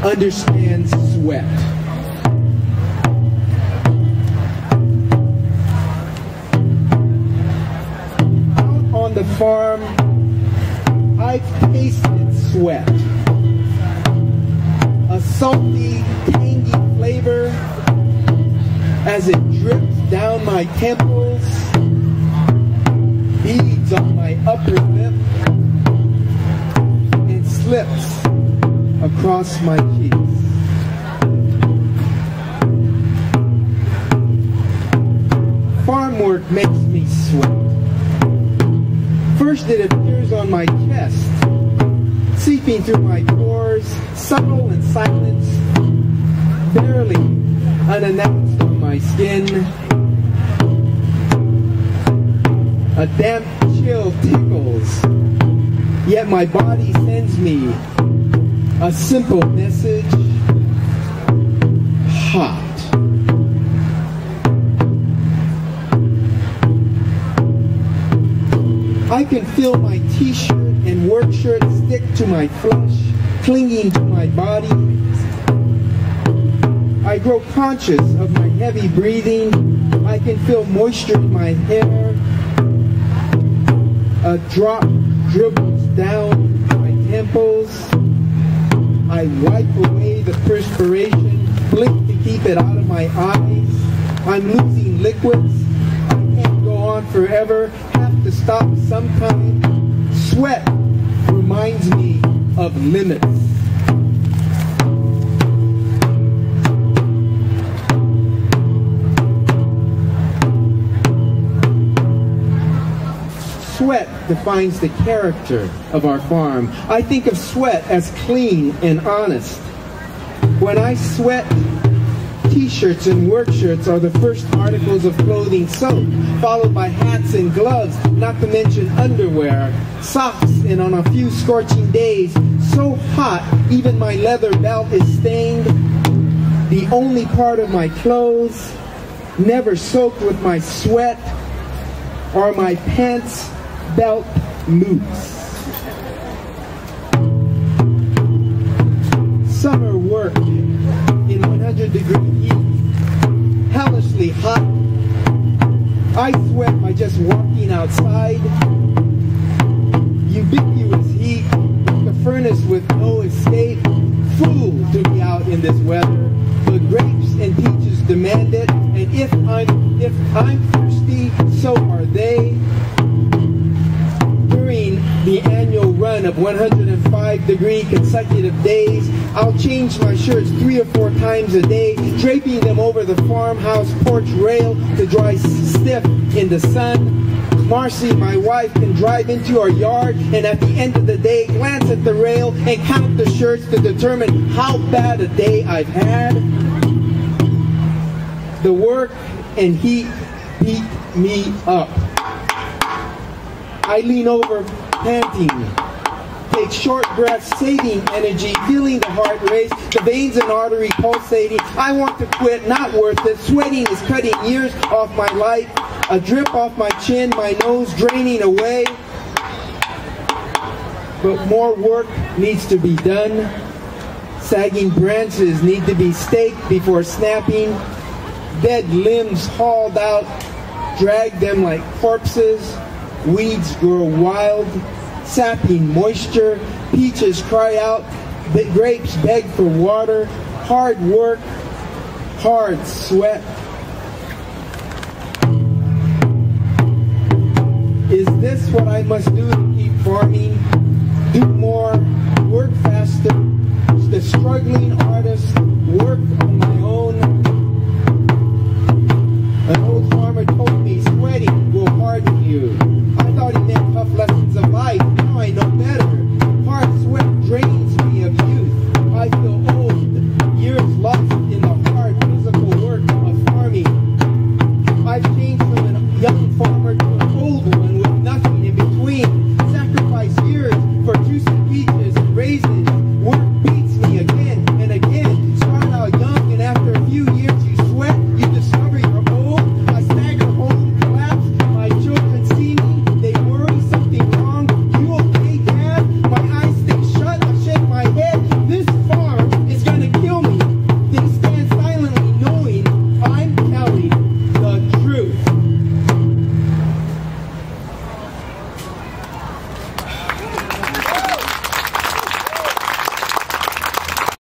understands sweat. Out on the farm, I've tasted sweat. A salty, tangy flavor as it drips down my temples, beads on my upper lip, and slips across my cheeks. Farm work makes me sweat. First it appears on my chest, seeping through my pores, subtle and silent, barely unannounced on my skin. A damp chill tickles, yet my body sends me a simple message: hot. I can feel my t-shirt and work shirt stick to my flesh, clinging to my body. I grow conscious of my heavy breathing. I can feel moisture in my hair. A drop dribbles down my temples. I wipe away the perspiration, blink to keep it out of my eyes. I'm losing liquids. I can't go on forever. Have to stop sometime. Sweat reminds me of limits. Sweat defines the character of our farm. I think of sweat as clean and honest. When I sweat, t-shirts and work shirts are the first articles of clothing soaked, followed by hats and gloves, not to mention underwear, socks, and on a few scorching days, so hot even my leather belt is stained. The only part of my clothes never soaked with my sweat are my pants belt loops. Summer work in 100-degree heat, hellishly hot. I sweat by just walking outside. Ubiquitous heat, the furnace with no escape. Fool to be out in this weather. The grapes and peaches demand it, and if I'm thirsty, so are they. During the annual run of 105-degree consecutive days, I'll change my shirts 3 or 4 times a day, draping them over the farmhouse porch rail to dry stiff in the sun. Marcy, my wife, can drive into our yard and at the end of the day glance at the rail and count the shirts to determine how bad a day I've had. The work and heat beat me up. I lean over, panting, take short breaths, saving energy, feeling the heart race, the veins and artery pulsating. I want to quit, not worth it. Sweating is cutting years off my life. A drip off my chin, my nose draining away. But more work needs to be done. Sagging branches need to be staked before snapping. Dead limbs hauled out, drag them like corpses. Weeds grow wild, sapping moisture. Peaches cry out, the grapes beg for water. Hard work, hard sweat. Is this what I must do to keep farming? Do more, work faster,